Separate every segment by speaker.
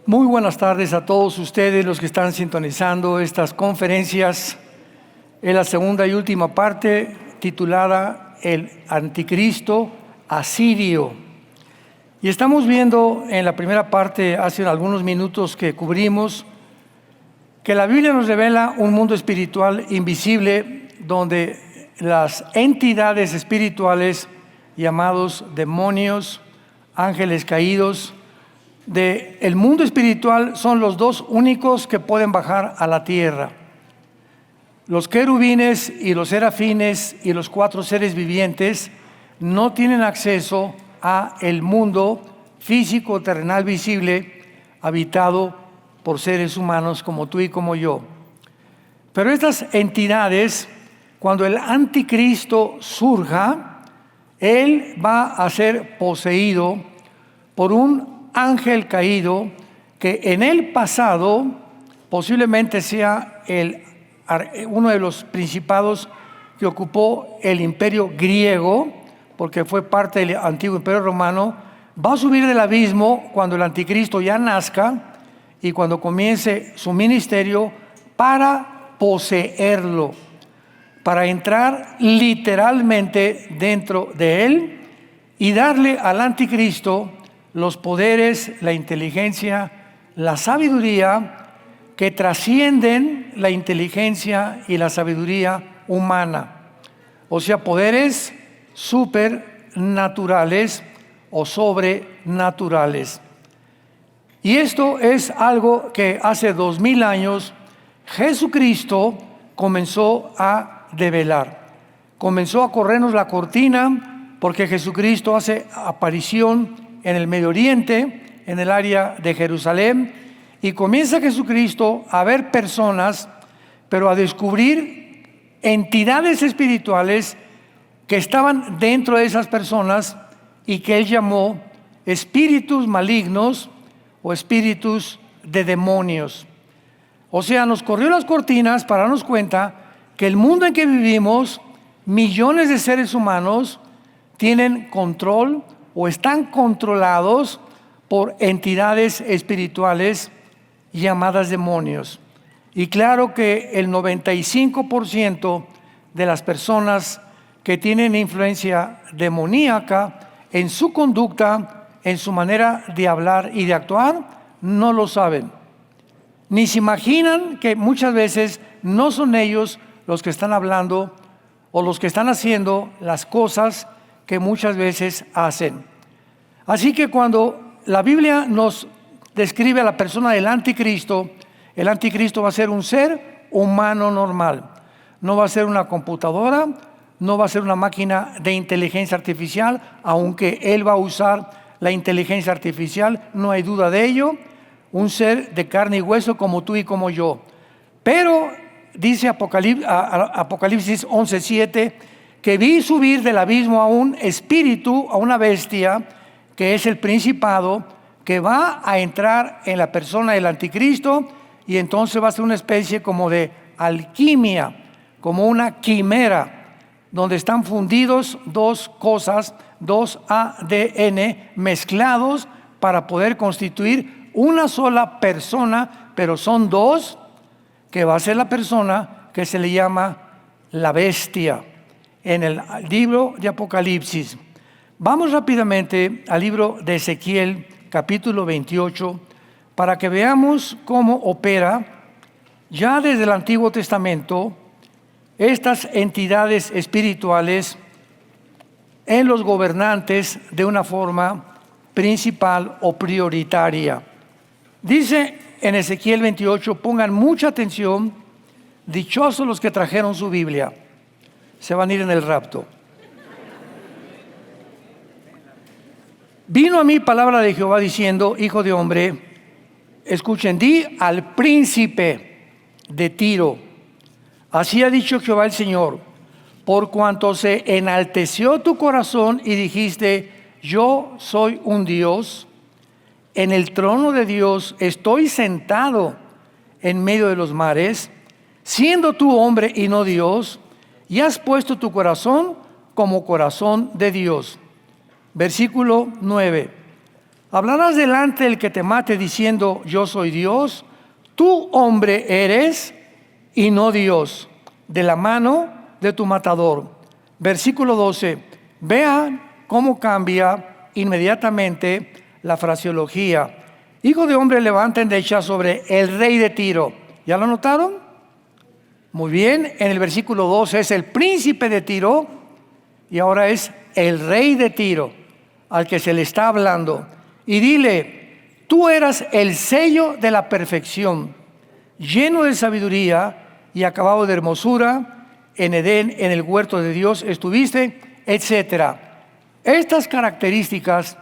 Speaker 1: Muy buenas tardes a todos ustedes, los que están sintonizando estas conferencias. En la segunda y última parte, titulada El Anticristo Asirio. Y estamos viendo en la primera parte, hace algunos minutos que cubrimos, que la Biblia nos revela un mundo espiritual invisible, donde las entidades espirituales, llamados demonios, ángeles caídos, del mundo espiritual son los dos únicos que pueden bajar a la tierra. Los querubines y los serafines y los 4 seres vivientes no tienen acceso a el mundo físico terrenal visible habitado por seres humanos como tú y como yo. Pero estas entidades, cuando el anticristo surja, él va a ser poseído por un ángel caído que en el pasado posiblemente sea uno de los principados que ocupó el imperio griego, porque fue parte del antiguo imperio romano. Va a subir del abismo cuando el anticristo ya nazca y cuando comience su ministerio para poseerlo, para entrar literalmente dentro de él y darle al anticristo los poderes, la inteligencia, la sabiduría que trascienden la inteligencia y la sabiduría humana. O sea, poderes supernaturales o sobrenaturales. Y esto es algo que hace 2000 años Jesucristo comenzó a develar. Comenzó a corrernos la cortina porque Jesucristo hace aparición en el Medio Oriente, en el área de Jerusalén, y comienza Jesucristo a ver personas, pero a descubrir entidades espirituales que estaban dentro de esas personas y que él llamó espíritus malignos o espíritus de demonios. O sea, nos corrió las cortinas para darnos cuenta que el mundo en que vivimos, millones de seres humanos tienen control o están controlados por entidades espirituales llamadas demonios. Y claro que el 95% de las personas que tienen influencia demoníaca en su conducta, en su manera de hablar y de actuar, no lo saben. Ni se imaginan que muchas veces no son ellos los que están hablando o los que están haciendo las cosas que muchas veces hacen. Así que cuando la Biblia nos describe a la persona del anticristo, el anticristo va a ser un ser humano normal. No va a ser una computadora, no va a ser una máquina de inteligencia artificial, aunque él va a usar la inteligencia artificial, no hay duda de ello. Un ser de carne y hueso como tú y como yo. Pero dice Apocalipsis 11:7 que vi subir del abismo a un espíritu, a una bestia, que es el principado, que va a entrar en la persona del anticristo, y entonces va a ser una especie como de alquimia, como una quimera, donde están fundidos dos cosas, dos ADN mezclados para poder constituir una sola persona, pero son dos, que va a ser la persona que se le llama la bestia en el libro de Apocalipsis. Vamos rápidamente al libro de Ezequiel, capítulo 28, para que veamos cómo opera ya desde el Antiguo Testamento estas entidades espirituales en los gobernantes de una forma principal o prioritaria. Dice en Ezequiel 28, pongan mucha atención, dichosos los que trajeron su Biblia, se van a ir en el rapto. Vino a mí palabra de Jehová diciendo, hijo de hombre, escuchen, di al príncipe de Tiro, así ha dicho Jehová el Señor, por cuanto se enalteció tu corazón y dijiste, yo soy un Dios, en el trono de Dios estoy sentado en medio de los mares, siendo tú hombre y no Dios, y has puesto tu corazón como corazón de Dios. Versículo 9. ¿Hablarás delante del que te mate diciendo, yo soy Dios? Tú hombre eres y no Dios, de la mano de tu matador. Versículo 12. Vean cómo cambia inmediatamente la fraseología. Hijo de hombre, levanta endecha sobre el rey de Tiro. ¿Ya lo notaron? Muy bien, en el versículo 12 es el príncipe de Tiro y ahora es el rey de Tiro al que se le está hablando. Y dile, tú eras el sello de la perfección, lleno de sabiduría y acabado de hermosura, en Edén, en el huerto de Dios estuviste, etc. Estas características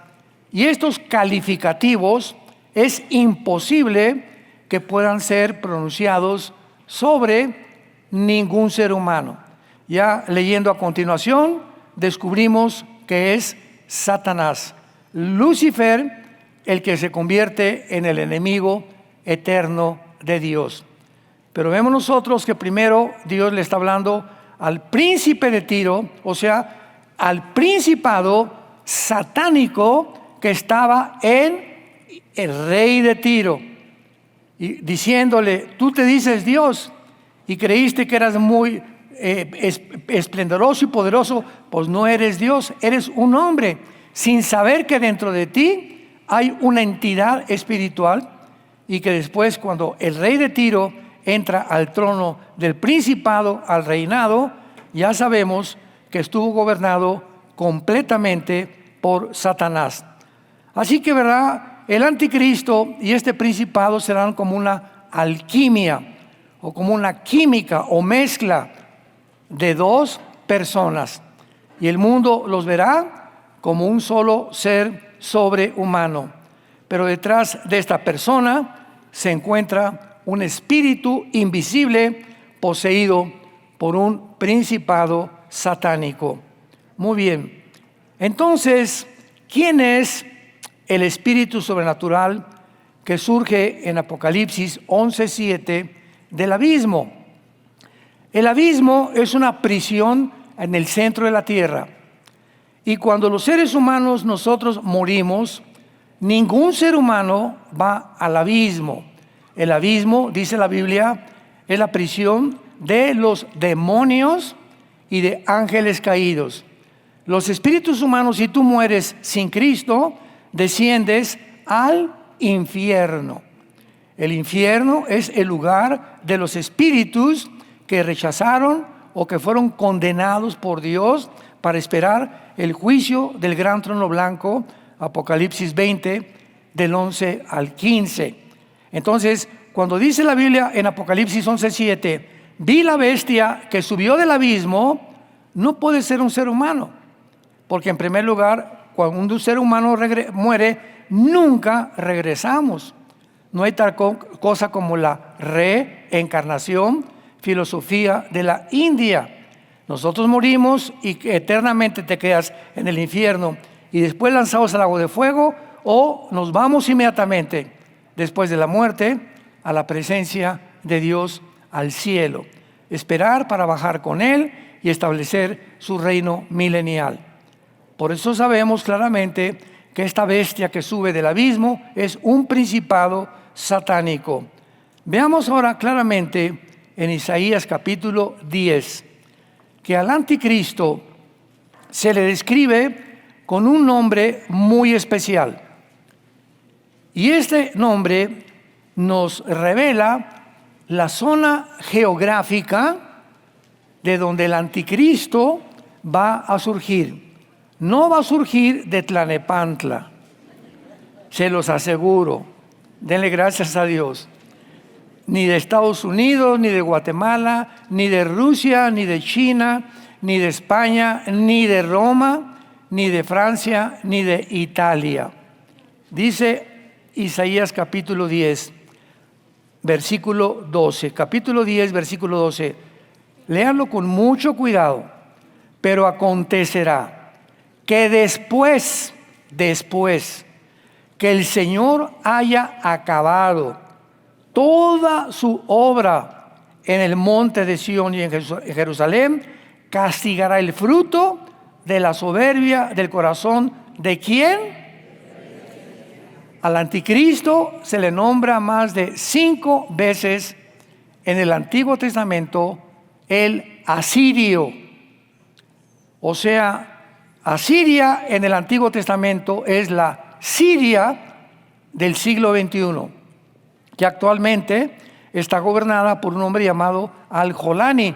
Speaker 1: y estos calificativos es imposible que puedan ser pronunciados sobre ningún ser humano. Ya leyendo a continuación, descubrimos que es Satanás, Lucifer, el que se convierte en el enemigo eterno de Dios. Pero vemos nosotros que primero Dios le está hablando al príncipe de Tiro, o sea, al principado satánico que estaba en el rey de Tiro, y diciéndole, tú te dices Dios y creíste que eras muy esplendoroso y poderoso, pues no eres Dios, eres un hombre, sin saber que dentro de ti hay una entidad espiritual y que después cuando el rey de Tiro entra al trono del principado, al reinado, ya sabemos que estuvo gobernado completamente por Satanás. Así que, ¿verdad? El anticristo y este principado serán como una alquimia o como una química o mezcla de dos personas. Y el mundo los verá como un solo ser sobrehumano. Pero detrás de esta persona se encuentra un espíritu invisible poseído por un principado satánico. Muy bien. Entonces, ¿quién es el espíritu sobrenatural que surge en Apocalipsis 11:7 del abismo? El abismo es una prisión en el centro de la tierra. Y cuando los seres humanos nosotros morimos, ningún ser humano va al abismo. El abismo, dice la Biblia, es la prisión de los demonios y de ángeles caídos. Los espíritus humanos, si tú mueres sin Cristo, desciendes al infierno. El infierno es el lugar de los espíritus que rechazaron o que fueron condenados por Dios para esperar el juicio del gran trono blanco, Apocalipsis 20, del 11 al 15. Entonces, cuando dice la Biblia en Apocalipsis 11:7, vi la bestia que subió del abismo, no puede ser un ser humano, porque en primer lugar, cuando un ser humano muere, nunca regresamos. No hay tal cosa como la reencarnación, filosofía de la India. Nosotros morimos y eternamente te quedas en el infierno y después lanzados al lago de fuego, o nos vamos inmediatamente después de la muerte a la presencia de Dios, al cielo, esperar para bajar con Él y establecer su reino milenial. Por eso sabemos claramente que esta bestia que sube del abismo es un principado satánico. Veamos ahora claramente en Isaías capítulo 10 que al anticristo se le describe con un nombre muy especial. Y este nombre nos revela la zona geográfica de donde el anticristo va a surgir. No va a surgir de Tlalnepantla, se los aseguro. Denle gracias a Dios. Ni de Estados Unidos, ni de Guatemala, ni de Rusia, ni de China, ni de España, ni de Roma, ni de Francia, ni de Italia. Dice Isaías capítulo 10, versículo 12. Capítulo 10, versículo 12. Léanlo con mucho cuidado. Pero acontecerá que después que el Señor haya acabado toda su obra en el monte de Sión y en Jerusalén, castigará el fruto de la soberbia del corazón. ¿De quién? Al anticristo se le nombra más de 5 veces en el Antiguo Testamento el asirio. O sea, Asiria en el Antiguo Testamento es la Siria del siglo XXI, que actualmente está gobernada por un hombre llamado Al-Jolani,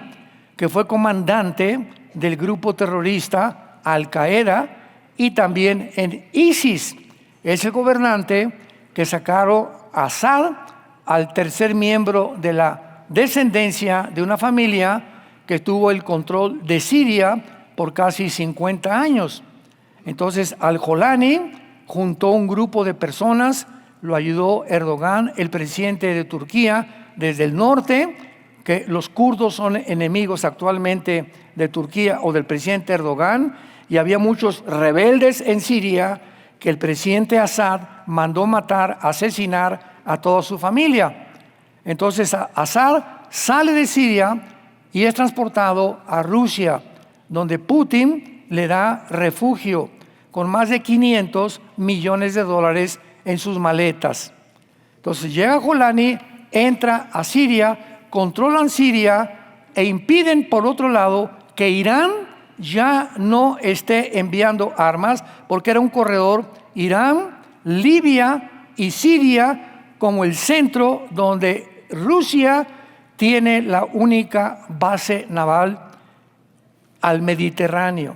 Speaker 1: que fue comandante del grupo terrorista Al-Qaeda y también en ISIS. Es el gobernante que sacaron a Assad, al tercer miembro de la descendencia de una familia que tuvo el control de Siria por casi 50 años. Entonces Al-Jolani juntó un grupo de personas, lo ayudó Erdogan, el presidente de Turquía, desde el norte, que los kurdos son enemigos actualmente de Turquía o del presidente Erdogan, y había muchos rebeldes en Siria que el presidente Assad mandó matar, asesinar a toda su familia. Entonces Assad sale de Siria y es transportado a Rusia, donde Putin le da refugio con más de $500 millones en sus maletas. Entonces llega Jolani, entra a Siria, controlan Siria e impiden por otro lado que Irán ya no esté enviando armas, porque era un corredor Irán, Libia y Siria como el centro donde Rusia tiene la única base naval al Mediterráneo.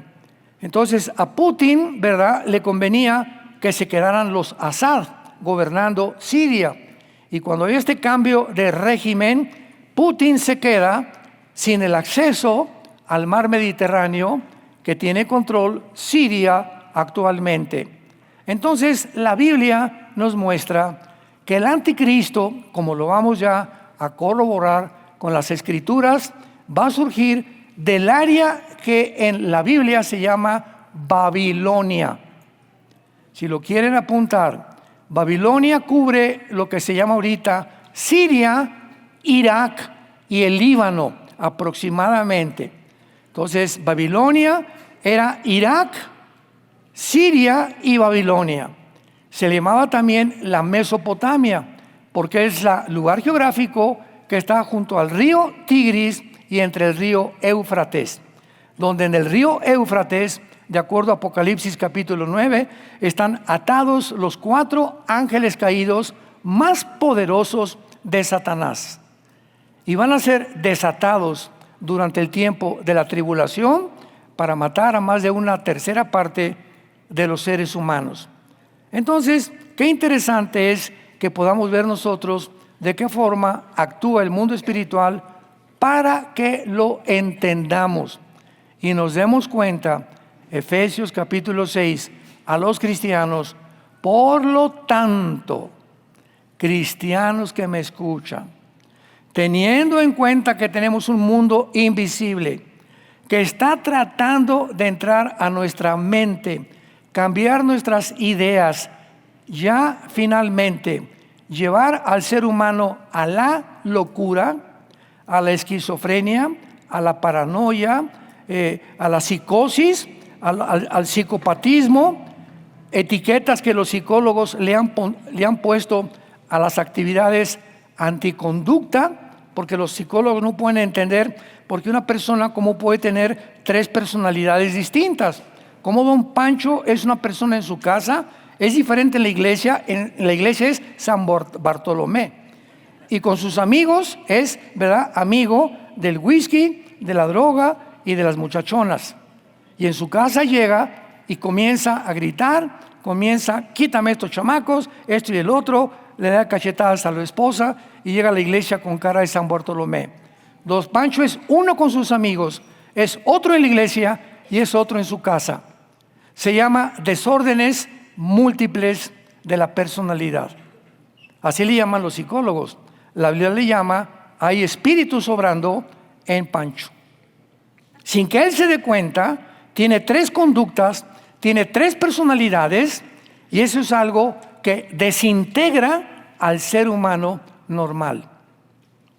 Speaker 1: Entonces a Putin, ¿verdad?, le convenía que se quedaran los Assad gobernando Siria. Y cuando hay este cambio de régimen, Putin se queda sin el acceso al mar Mediterráneo que tiene control Siria actualmente. Entonces la Biblia nos muestra que el anticristo, como lo vamos ya a corroborar con las escrituras, va a surgir del área que en la Biblia se llama Babilonia. Si lo quieren apuntar, Babilonia cubre lo que se llama ahorita Siria, Irak y el Líbano aproximadamente. Entonces Babilonia era Irak, Siria y Babilonia. Se le llamaba también la Mesopotamia, porque es el lugar geográfico que está junto al río Tigris y entre el río Éufrates, donde en el río Éufrates, de acuerdo a Apocalipsis capítulo 9, están atados los 4 ángeles caídos más poderosos de Satanás. Y van a ser desatados durante el tiempo de la tribulación para matar a más de 1/3 parte de los seres humanos. Entonces, qué interesante es que podamos ver nosotros de qué forma actúa el mundo espiritual para que lo entendamos y nos demos cuenta. Efesios capítulo 6, a los cristianos: por lo tanto, cristianos que me escuchan, teniendo en cuenta que tenemos un mundo invisible que está tratando de entrar a nuestra mente, cambiar nuestras ideas, ya finalmente llevar al ser humano a la locura, a la esquizofrenia, a la paranoia, a la psicosis, al psicopatismo, etiquetas que los psicólogos le han puesto a las actividades anticonducta, porque los psicólogos no pueden entender por qué una persona cómo puede tener 3 personalidades distintas. Como don Pancho es una persona en su casa, es diferente en la iglesia. En la iglesia es San Bartolomé, y con sus amigos es, ¿verdad?, amigo del whisky, de la droga y de las muchachonas. Y en su casa llega y comienza a gritar, quítame estos chamacos, esto y el otro, le da cachetadas a la esposa y llega a la iglesia con cara de San Bartolomé. Don Pancho es uno con sus amigos, es otro en la iglesia y es otro en su casa. Se llama desórdenes múltiples de la personalidad. Así le llaman los psicólogos. La Biblia le llama: hay espíritus obrando en Pancho. Sin que él se dé cuenta, tiene 3 conductas, tiene 3 personalidades, y eso es algo que desintegra al ser humano normal.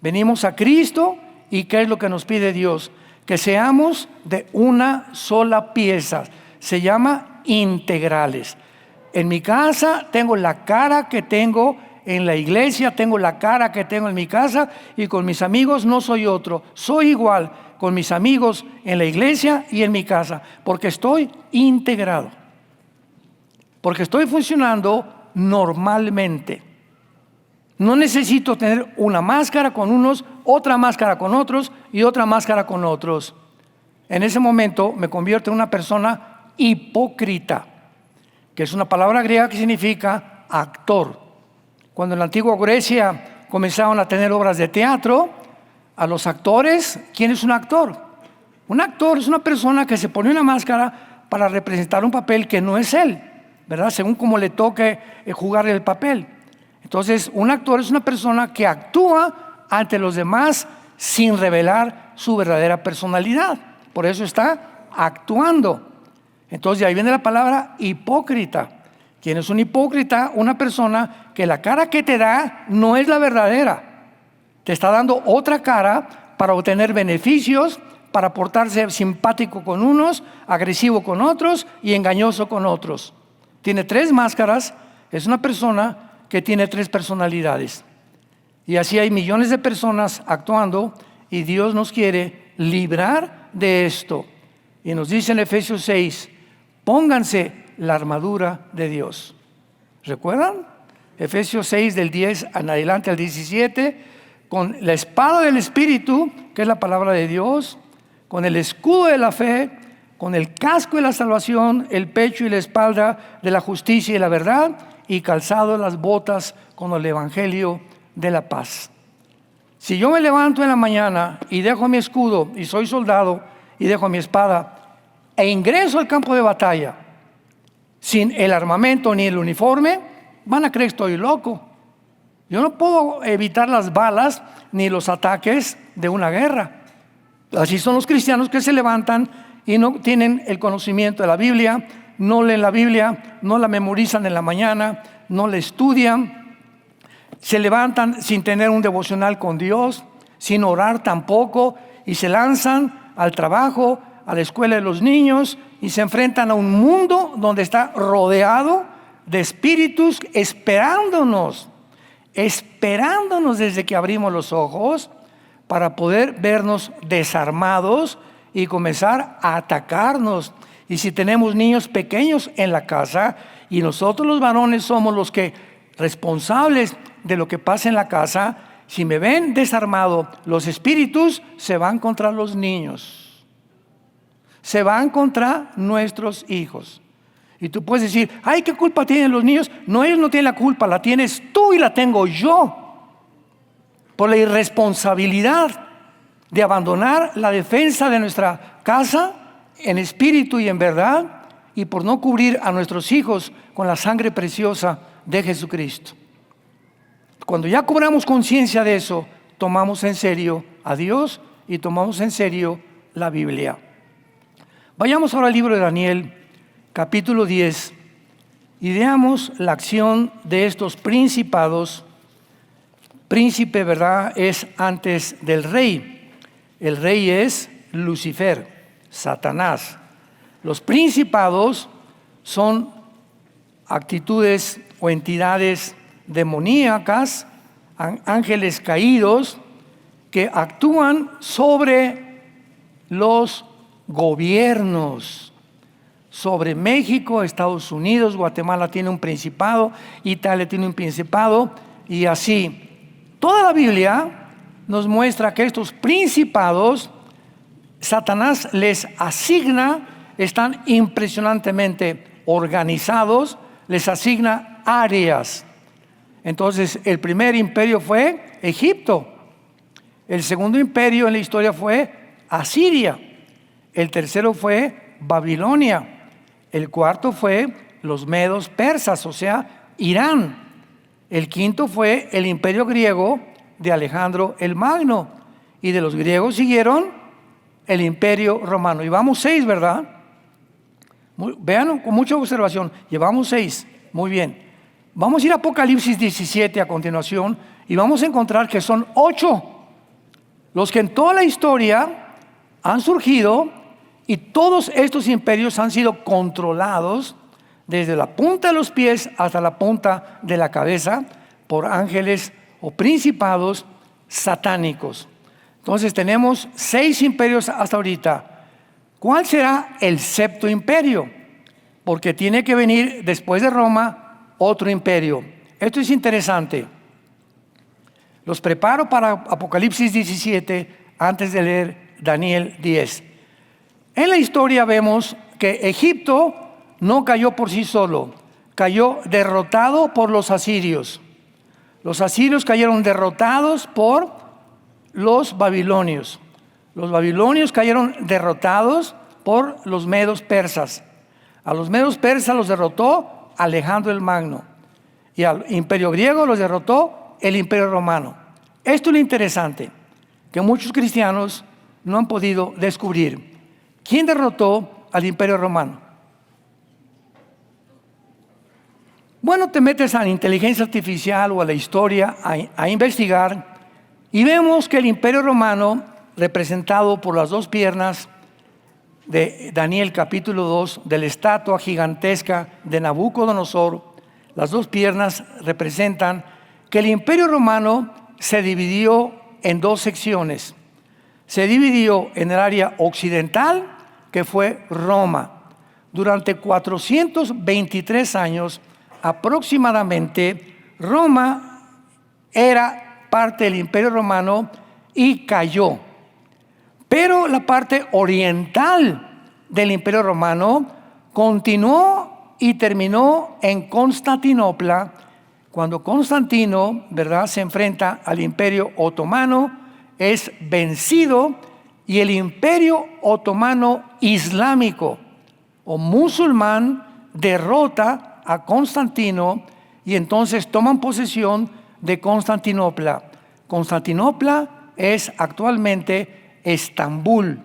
Speaker 1: Venimos a Cristo y ¿qué es lo que nos pide Dios? Que seamos de una sola pieza. Se llama integrales. en mi casa tengo la cara que tengo en la iglesia, tengo la cara que tengo en mi casa, y con mis amigos no soy otro. Soy igual con mis amigos en la iglesia y en mi casa, porque estoy integrado, porque estoy funcionando normalmente. No necesito tener una máscara con unos, otra máscara con otros y otra máscara con otros. En ese momento me convierto en una persona hipócrita, que es una palabra griega que significa actor. Cuando en la antigua Grecia comenzaron a tener obras de teatro, a los actores, ¿quién es un actor? Un actor es una persona que se pone una máscara para representar un papel que no es él, ¿verdad? Según como le toque jugar el papel. Entonces, un actor es una persona que actúa ante los demás sin revelar su verdadera personalidad. Por eso está actuando. Entonces, de ahí viene la palabra hipócrita. ¿Quién es un hipócrita? Una persona que la cara que te da no es la verdadera. Te está dando otra cara para obtener beneficios, para portarse simpático con unos, agresivo con otros y engañoso con otros. Tiene 3 máscaras, es una persona que tiene 3 personalidades. Y así hay millones de personas actuando, y Dios nos quiere librar de esto. Y nos dice en Efesios 6, pónganse la armadura de Dios. ¿Recuerdan? Efesios 6 del 10 en adelante al 17, con la espada del Espíritu, que es la palabra de Dios, con el escudo de la fe, con el casco de la salvación, el pecho y la espalda de la justicia y la verdad, y calzado las botas con el evangelio de la paz. Si yo me levanto en la mañana y dejo mi escudo, y soy soldado, y dejo mi espada, e ingreso al campo de batalla sin el armamento ni el uniforme, van a creer que estoy loco. Yo no puedo evitar las balas ni los ataques de una guerra. Así son los cristianos que se levantan y no tienen el conocimiento de la Biblia, no leen la Biblia, no la memorizan en la mañana, no la estudian, se levantan sin tener un devocional con Dios, sin orar tampoco, y se lanzan al trabajo, a la escuela de los niños, y se enfrentan a un mundo donde está rodeado de espíritus esperándonos desde que abrimos los ojos para poder vernos desarmados y comenzar a atacarnos. Y si tenemos niños pequeños en la casa, y nosotros los varones somos los que responsables de lo que pasa en la casa, si me ven desarmado, los espíritus se van contra los niños, se van contra nuestros hijos. Y tú puedes decir, ay, ¿qué culpa tienen los niños? No, ellos no tienen la culpa, la tienes tú y la tengo yo, por la irresponsabilidad de abandonar la defensa de nuestra casa en espíritu y en verdad, y por no cubrir a nuestros hijos con la sangre preciosa de Jesucristo. Cuando ya cobramos conciencia de eso, tomamos en serio a Dios y tomamos en serio la Biblia. Vayamos ahora al libro de Daniel, capítulo 10, y veamos la acción de estos principados. Príncipe, ¿verdad?, es antes del rey. El rey es Lucifer, Satanás. Los principados son actitudes o entidades demoníacas, ángeles caídos, que actúan sobre los gobiernos. Sobre México, Estados Unidos, Guatemala tiene un principado, Italia tiene un principado, y así. Toda la Biblia nos muestra que estos principados, Satanás les asigna, están impresionantemente organizados, les asigna áreas. Entonces, el primer imperio fue Egipto. El segundo imperio en la historia fue Asiria. El tercero fue Babilonia. El cuarto fue los medos persas, o sea, Irán. El quinto fue el imperio griego de Alejandro el Magno. Y de los griegos siguieron el imperio romano. Llevamos 6, ¿verdad? Vean con mucha observación. Llevamos 6. Muy bien. Vamos a ir a Apocalipsis 17 a continuación y vamos a encontrar que son 8 los que en toda la historia han surgido, y todos estos imperios han sido controlados desde la punta de los pies hasta la punta de la cabeza, por ángeles o principados satánicos. Entonces tenemos 6 imperios hasta ahorita. ¿Cuál será el séptimo imperio? Porque tiene que venir después de Roma otro imperio. Esto es interesante. Los preparo para Apocalipsis 17 antes de leer Daniel 10. En la historia vemos que Egipto no cayó por sí solo, cayó derrotado por los asirios. Los asirios cayeron derrotados por los babilonios. Los babilonios cayeron derrotados por los medos persas. A los medos persas los derrotó Alejandro el Magno. Y al imperio griego los derrotó el imperio romano. Esto es lo interesante, que muchos cristianos no han podido descubrir. ¿Quién derrotó al imperio romano? Bueno, te metes a la inteligencia artificial o a la historia a investigar y vemos que el imperio romano, representado por las 2 piernas de Daniel capítulo 2, de la estatua gigantesca de Nabucodonosor, las 2 piernas representan que el imperio romano se dividió en 2 secciones. Se dividió en el área occidental, que fue Roma. Durante 423 años aproximadamente, Roma era parte del imperio romano y cayó. Pero la parte oriental del imperio romano continuó y terminó en Constantinopla, cuando Constantino, ¿verdad?, se enfrenta al imperio otomano, es vencido y el imperio otomano islámico o musulmán derrota a Constantino y entonces toman posesión de Constantinopla. Constantinopla es actualmente Estambul,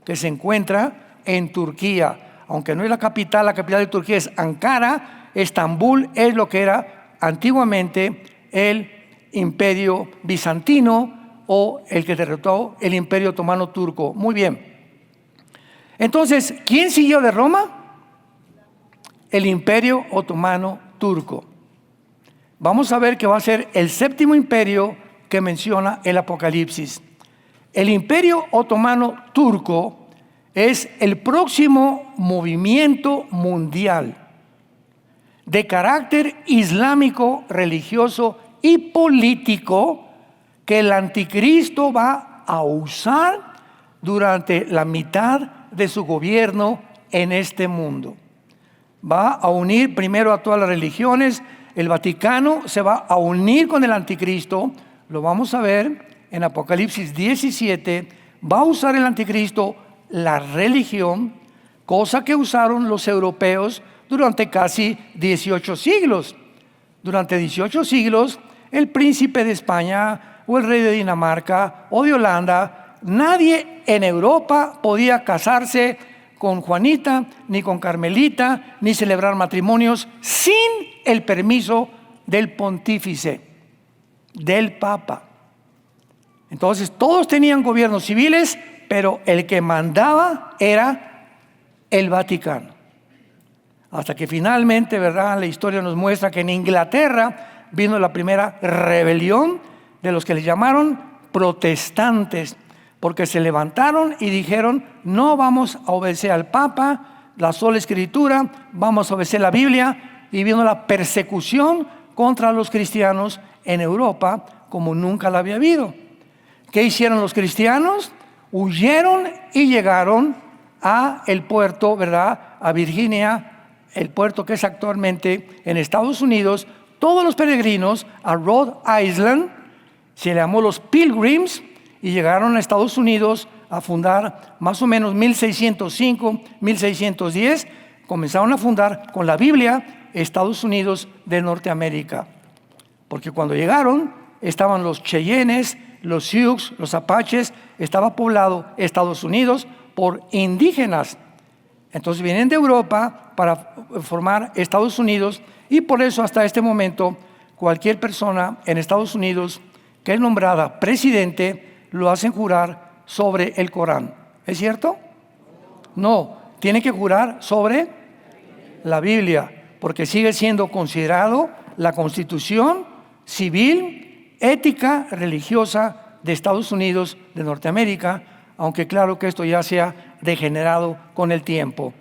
Speaker 1: que se encuentra en Turquía. Aunque no es la capital de Turquía es Ankara. Estambul es lo que era antiguamente el imperio bizantino o el que derrotó el imperio otomano turco. Muy bien. Entonces, ¿quién siguió de Roma? El imperio otomano turco. Vamos a ver que va a ser el 7º imperio que menciona el Apocalipsis. El imperio otomano turco es el próximo movimiento mundial de carácter islámico, religioso y político que el anticristo va a usar durante la mitad de su gobierno en este mundo. Va a unir primero a todas las religiones. El Vaticano se va a unir con el anticristo. Lo vamos a ver en Apocalipsis 17. Va a usar el anticristo la religión, cosa que usaron los europeos durante casi 18 siglos. Durante 18 siglos, el príncipe de España o el rey de Dinamarca o de Holanda, nadie en Europa podía casarse con Juanita, ni con Carmelita, ni celebrar matrimonios sin el permiso del pontífice, del Papa. Entonces todos tenían gobiernos civiles, pero el que mandaba era el Vaticano. Hasta que finalmente, ¿verdad?, la historia nos muestra que en Inglaterra vino la primera rebelión de los que le llamaron protestantes, porque se levantaron y dijeron: no vamos a obedecer al Papa, la sola Escritura, vamos a obedecer la Biblia. Y vino la persecución contra los cristianos en Europa como nunca la había habido. ¿Qué hicieron los cristianos? Huyeron y llegaron a el puerto, ¿verdad?, a Virginia, el puerto que es actualmente en Estados Unidos. Todos los peregrinos a Rhode Island, se le llamó los Pilgrims, y llegaron a Estados Unidos a fundar más o menos 1605, 1610. Comenzaron a fundar con la Biblia Estados Unidos de Norteamérica. Porque cuando llegaron estaban los Cheyennes, los Sioux, los Apaches. Estaba poblado Estados Unidos por indígenas. Entonces vienen de Europa para formar Estados Unidos, y por eso hasta este momento cualquier persona en Estados Unidos que es nombrada presidente lo hacen jurar sobre el Corán. ¿Es cierto? No, tiene que jurar sobre la Biblia. Porque sigue siendo considerado la constitución civil, ética, religiosa de Estados Unidos de Norteamérica, aunque claro que esto ya se ha degenerado con el tiempo.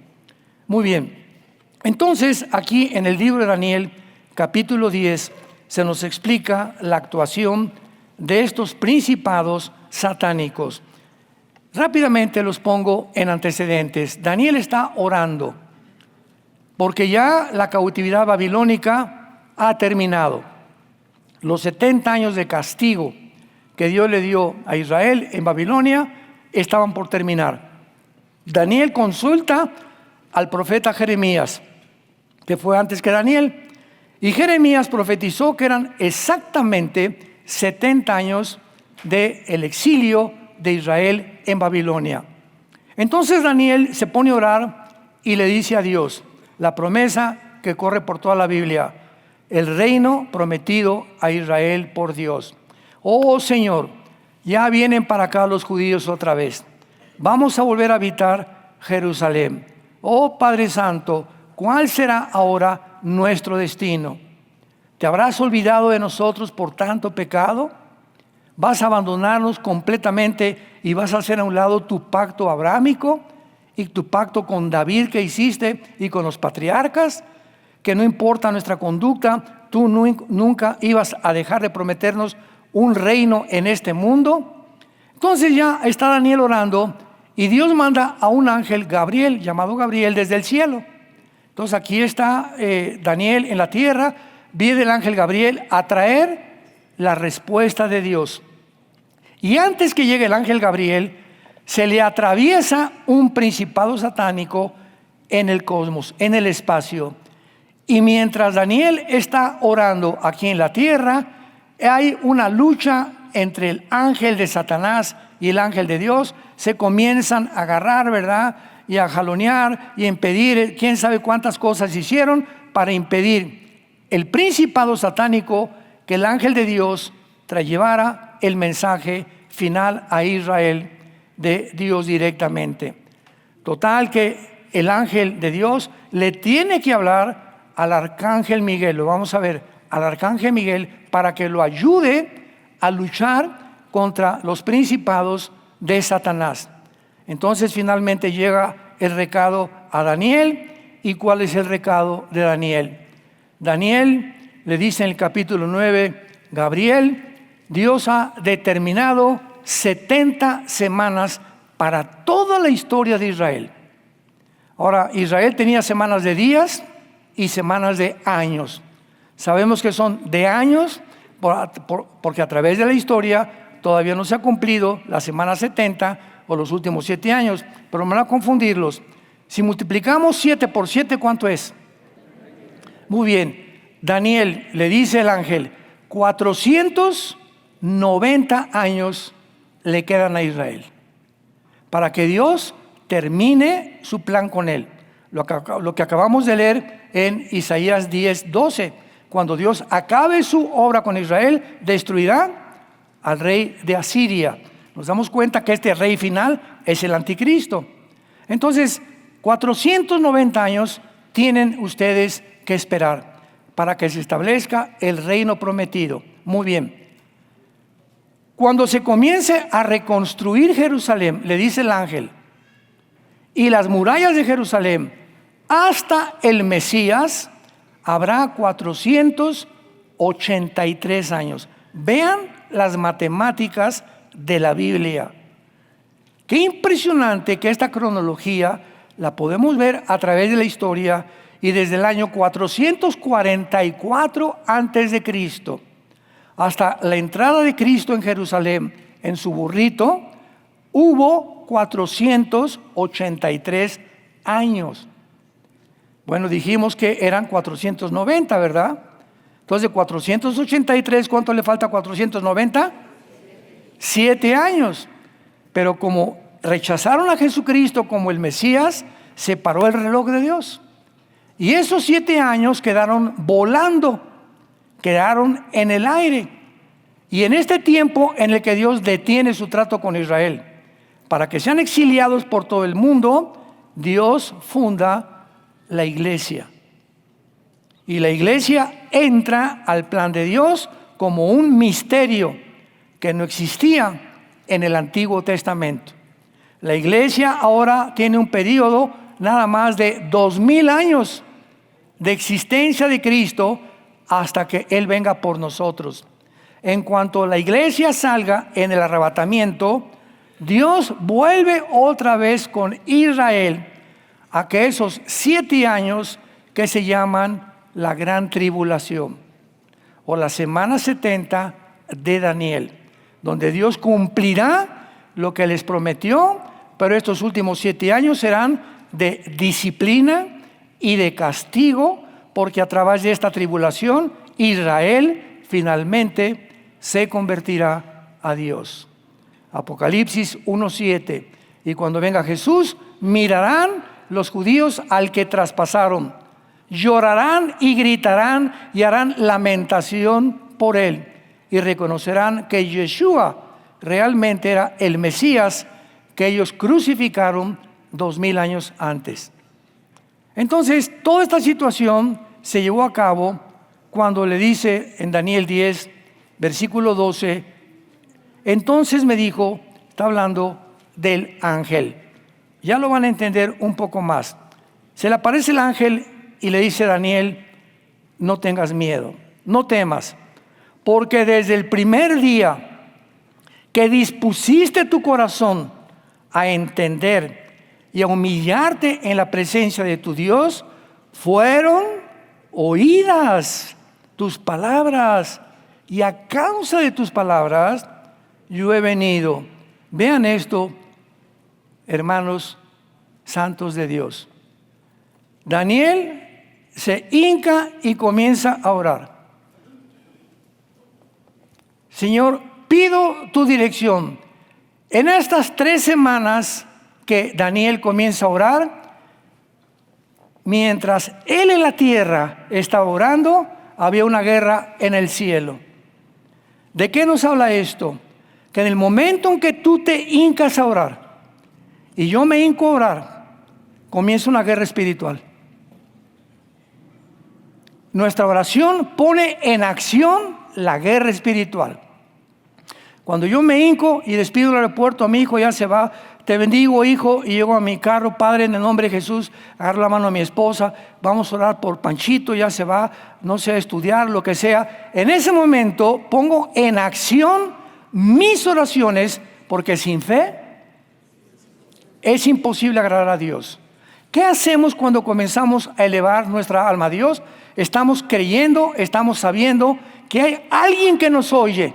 Speaker 1: Muy bien, entonces aquí en el libro de Daniel, capítulo 10, se nos explica la actuación de estos principados satánicos. Rápidamente los pongo en antecedentes. Daniel está orando porque ya la cautividad babilónica ha terminado. Los 70 años de castigo que Dios le dio a Israel en Babilonia estaban por terminar. Daniel consulta al profeta Jeremías, que fue antes que Daniel, y Jeremías profetizó que eran exactamente 70 años del exilio de Israel en Babilonia. Entonces Daniel se pone a orar y le dice a Dios la promesa que corre por toda la Biblia: el reino prometido a Israel por Dios. Oh Señor, ya vienen para acá los judíos otra vez. Vamos a volver a habitar Jerusalén. Oh Padre Santo, ¿cuál será ahora nuestro destino? ¿Te habrás olvidado de nosotros por tanto pecado? ¿Vas a abandonarnos completamente y vas a hacer a un lado tu pacto abrámico y tu pacto con David que hiciste y con los patriarcas? Que no importa nuestra conducta, tú nunca ibas a dejar de prometernos un reino en este mundo. Entonces ya está Daniel orando y Dios manda a un ángel, Gabriel, llamado Gabriel, desde el cielo. Entonces aquí está Daniel en la tierra, viene el ángel Gabriel a traer la respuesta de Dios. Y antes que llegue el ángel Gabriel, se le atraviesa un principado satánico en el cosmos, en el espacio. Y mientras Daniel está orando aquí en la tierra, hay una lucha entre el ángel de Satanás y el ángel de Dios. Se comienzan a agarrar, ¿verdad? Y a jalonear y a impedir, quién sabe cuántas cosas hicieron para impedir el principado satánico que el ángel de Dios llevara el mensaje final a Israel de Dios directamente. Total que el ángel de Dios le tiene que hablar al arcángel Miguel, lo vamos a ver, al arcángel Miguel, para que lo ayude a luchar contra los principados de Satanás. Entonces finalmente llega el recado a Daniel. ¿Y cuál es el recado de Daniel? Daniel le dice en el capítulo 9, Gabriel, Dios ha determinado 70 semanas para toda la historia de Israel. Ahora, Israel tenía semanas de días y semanas de años. Sabemos que son de años porque a través de la historia todavía no se ha cumplido la semana 70 o los últimos 7 años, pero no van a confundirlos. Si multiplicamos 7 por 7, ¿cuánto es? Muy bien. Daniel le dice el ángel, 490 años le quedan a Israel para que Dios termine su plan con él. Lo que acabamos de leer en Isaías 10:12. Cuando Dios acabe su obra con Israel, destruirá al rey de Asiria. Nos damos cuenta que este rey final es el anticristo. Entonces, 490 años tienen ustedes que esperar para que se establezca el reino prometido. Muy bien. Cuando se comience a reconstruir Jerusalén, le dice el ángel, y las murallas de Jerusalén, hasta el Mesías, habrá 483 años. Vean las matemáticas de la Biblia. Qué impresionante que esta cronología la podemos ver a través de la historia y desde el año 444 antes de Cristo hasta la entrada de Cristo en Jerusalén en su burrito, hubo 483 años. Bueno, dijimos que eran 490, ¿verdad? Entonces, de 483, ¿cuánto le falta a 490? 7 años. Pero como rechazaron a Jesucristo como el Mesías, se paró el reloj de Dios. Y esos 7 años quedaron volando, quedaron en el aire. Y en este tiempo en el que Dios detiene su trato con Israel, para que sean exiliados por todo el mundo, Dios funda la iglesia. Y la iglesia entra al plan de Dios como un misterio que no existía en el Antiguo Testamento. La iglesia ahora tiene un periodo nada más de 2000 años de existencia de Cristo hasta que Él venga por nosotros. En cuanto la iglesia salga en el arrebatamiento, Dios vuelve otra vez con Israel a que esos 7 años que se llaman la gran tribulación o la semana 70 de Daniel, donde Dios cumplirá lo que les prometió, pero estos últimos 7 años serán de disciplina y de castigo, porque a través de esta tribulación Israel finalmente se convertirá a Dios. Apocalipsis 1:7. Y cuando venga Jesús, mirarán los judíos al que traspasaron, llorarán y gritarán y harán lamentación por él, y reconocerán que Yeshua realmente era el Mesías que ellos crucificaron 2000 años antes. Entonces, toda esta situación se llevó a cabo cuando le dice en Daniel 10, versículo 12, entonces me dijo, está hablando del ángel. Ya lo van a entender un poco más. Se le aparece el ángel y le dice a Daniel, no tengas miedo, no temas, porque desde el primer día que dispusiste tu corazón a entender y a humillarte en la presencia de tu Dios, fueron oídas tus palabras, y a causa de tus palabras yo he venido. Vean esto, hermanos santos de Dios. Daniel se hinca y comienza a orar. Señor, pido tu dirección. En estas 3 semanas que Daniel comienza a orar, mientras él en la tierra estaba orando, había una guerra en el cielo. ¿De qué nos habla esto? Que en el momento en que tú te hincas a orar y yo me hinco a orar, comienza una guerra espiritual. Nuestra oración pone en acción la guerra espiritual. Cuando yo me hinco y despido el aeropuerto, a mi hijo ya se va, te bendigo, hijo, y llego a mi carro, Padre, en el nombre de Jesús, agarro la mano a mi esposa, vamos a orar por Panchito, ya se va, no sé, a estudiar, lo que sea. En ese momento pongo en acción mis oraciones, porque sin fe es imposible agradar a Dios. ¿Qué hacemos cuando comenzamos a elevar nuestra alma a Dios? Estamos creyendo, estamos sabiendo que hay alguien que nos oye.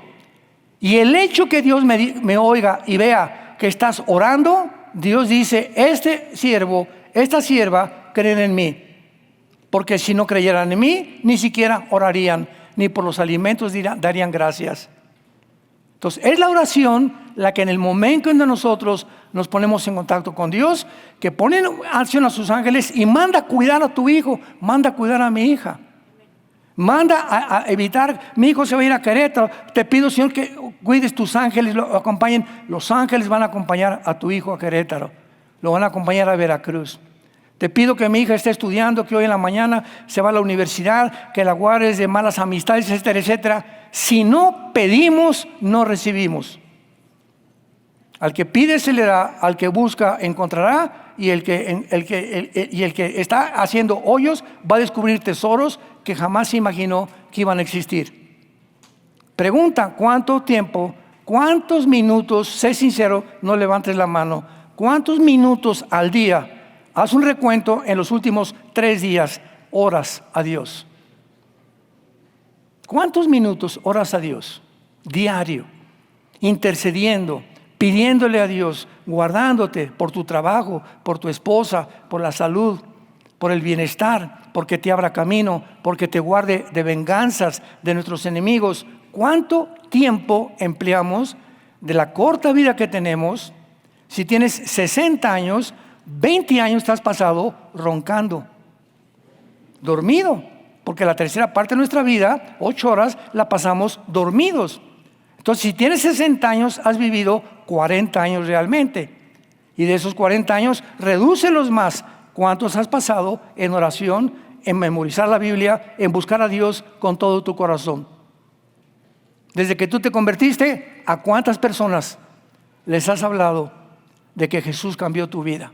Speaker 1: Y el hecho que Dios me oiga y vea que estás orando, Dios dice, este siervo, esta sierva creen en mí. Porque si no creyeran en mí, ni siquiera orarían, ni por los alimentos darían gracias. Entonces, es la oración la que en el momento en que nosotros nos ponemos en contacto con Dios, que pone en acción a sus ángeles y manda a cuidar a tu hijo, manda a cuidar a mi hija. Manda a evitar, mi hijo se va a ir a Querétaro, te pido, Señor, que cuides tus ángeles, lo acompañen. Los ángeles van a acompañar a tu hijo a Querétaro, lo van a acompañar a Veracruz. Te pido que mi hija esté estudiando, que hoy en la mañana se va a la universidad, que la guardes de malas amistades, etcétera, etcétera. Si no pedimos, no recibimos. Al que pide se le da, al que busca encontrará, y el que está haciendo hoyos va a descubrir tesoros que jamás se imaginó que iban a existir. Pregunta, ¿cuánto tiempo, cuántos minutos, sé sincero, no levantes la mano, cuántos minutos al día, haz un recuento en los últimos 3 días, oras a Dios? ¿Cuántos minutos oras a Dios? Diario, intercediendo, pidiéndole a Dios, guardándote por tu trabajo, por tu esposa, por la salud, por el bienestar, porque te abra camino, porque te guarde de venganzas de nuestros enemigos. ¿Cuánto tiempo empleamos de la corta vida que tenemos? Si tienes 60 años, 20 años te has pasado roncando, dormido, porque la tercera parte de nuestra vida, 8 horas, la pasamos dormidos. Entonces, si tienes 60 años, has vivido 40 años realmente. Y de esos 40 años, redúcelos más. ¿Cuántos has pasado en oración, en memorizar la Biblia, en buscar a Dios con todo tu corazón. Desde que tú te convertiste, ¿a cuántas personas les has hablado de que Jesús cambió tu vida?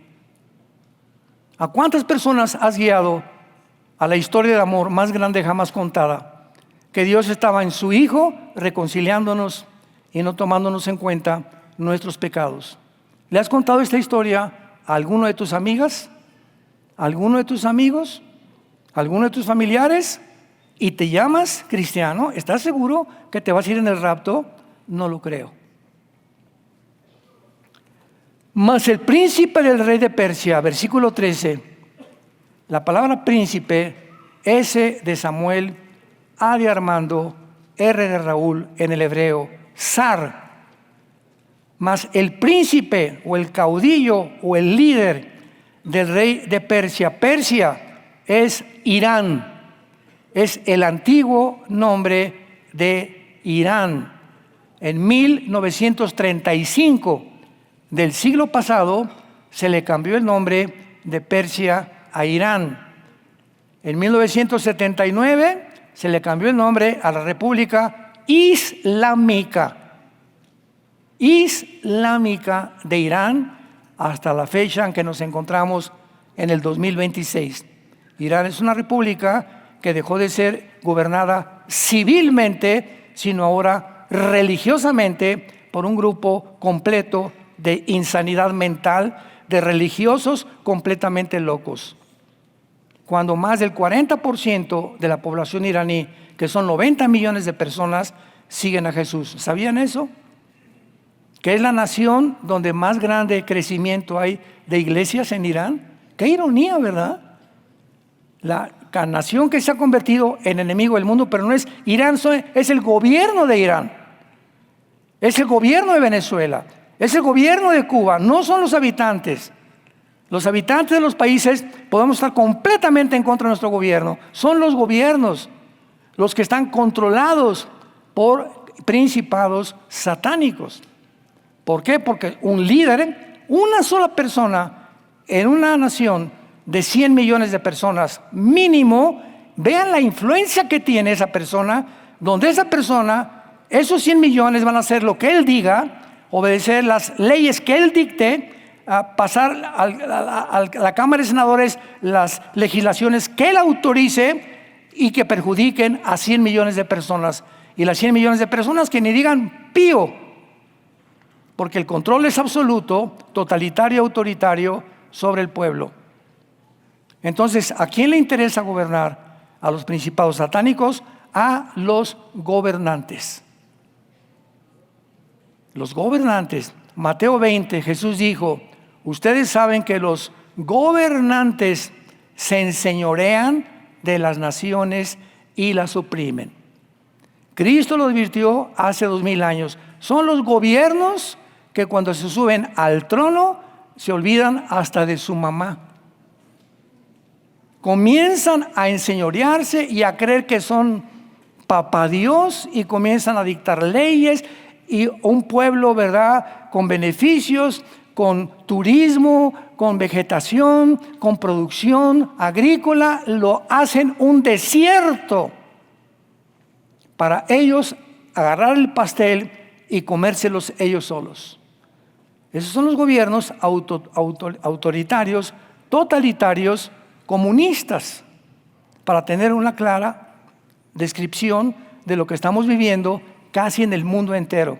Speaker 1: ¿A cuántas personas has guiado a la historia de amor más grande jamás contada? Que Dios estaba en su Hijo reconciliándonos y no tomándonos en cuenta nuestros pecados. ¿Le has contado esta historia a alguno de tus amigas? ¿A alguno de tus amigos? ¿A alguno de tus familiares? ¿Y te llamas cristiano? ¿Estás seguro que te vas a ir en el rapto? No lo creo. Mas el príncipe del rey de Persia, versículo 13, la palabra príncipe, S de Samuel, A de Armando, R de Raúl en el hebreo, zar. Mas el príncipe o el caudillo o el líder del rey de Persia, Persia es Irán, es el antiguo nombre de Irán. En 1935 del siglo pasado se le cambió el nombre de Persia a Irán. En 1979 se le cambió el nombre a la República Islámica de Irán hasta la fecha en que nos encontramos en el 2026. Irán es una república que dejó de ser gobernada civilmente, sino ahora religiosamente por un grupo completo de insanidad mental, de religiosos completamente locos. Cuando más del 40% de la población iraní, que son 90 millones de personas, siguen a Jesús. ¿Sabían eso? Que es la nación donde más grande crecimiento hay de iglesias en Irán. Qué ironía, ¿verdad? La nación que se ha convertido en enemigo del mundo, pero no es Irán, es el gobierno de Irán, es el gobierno de Venezuela, es el gobierno de Cuba, no son los habitantes. Los habitantes de los países podemos estar completamente en contra de nuestro gobierno. Son los gobiernos los que están controlados por principados satánicos. ¿Por qué? Porque un líder, una sola persona en una nación de 100 millones de personas mínimo, vean la influencia que tiene esa persona, donde esa persona, esos 100 millones van a hacer lo que él diga, obedecer las leyes que él dicte, a pasar a la Cámara de Senadores las legislaciones que él autorice y que perjudiquen a 100 millones de personas. Y las 100 millones de personas que ni digan pío, porque el control es absoluto, totalitario, autoritario sobre el pueblo. Entonces, ¿a quién le interesa gobernar? A los principados satánicos, a los gobernantes. Los gobernantes. Mateo 20, Jesús dijo: ustedes saben que los gobernantes se enseñorean de las naciones y las oprimen. Cristo lo advirtió hace 2000 años. Son los gobiernos que cuando se suben al trono se olvidan hasta de su mamá. Comienzan a enseñorearse y a creer que son papá Dios y comienzan a dictar leyes, y un pueblo, ¿verdad?, con beneficios, con turismo, con vegetación, con producción agrícola, lo hacen un desierto para ellos agarrar el pastel y comérselos ellos solos. Esos son los gobiernos autoritarios, totalitarios, comunistas, para tener una clara descripción de lo que estamos viviendo casi en el mundo entero.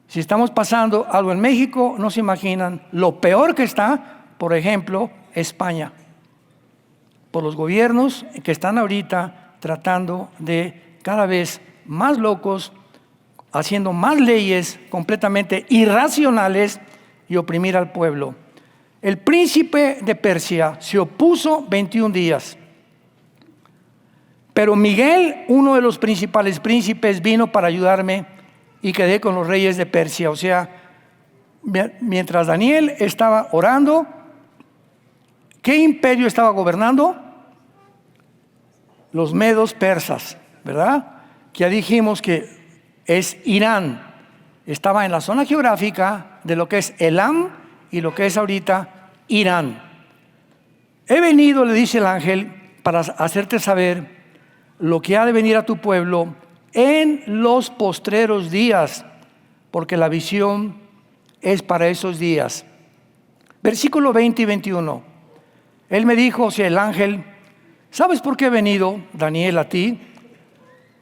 Speaker 1: Si estamos pasando algo en México, no se imaginan lo peor que está, por ejemplo, España, por los gobiernos que están ahorita tratando de cada vez más locos, haciendo más leyes completamente irracionales y oprimir al pueblo. El príncipe de Persia se opuso 21 días. Pero Miguel, uno de los principales príncipes, vino para ayudarme y quedé con los reyes de Persia. O sea, mientras Daniel estaba orando, ¿qué imperio estaba gobernando? Los medos persas, ¿verdad? Que ya dijimos que es Irán. Estaba en la zona geográfica de lo que es Elam y lo que es ahorita Irán. He venido, le dice el ángel, para hacerte saber lo que ha de venir a tu pueblo en los postreros días, porque la visión es para esos días. Versículo 20 y 21. Él me dijo, o sea, el ángel: ¿sabes por qué he venido, Daniel, a ti?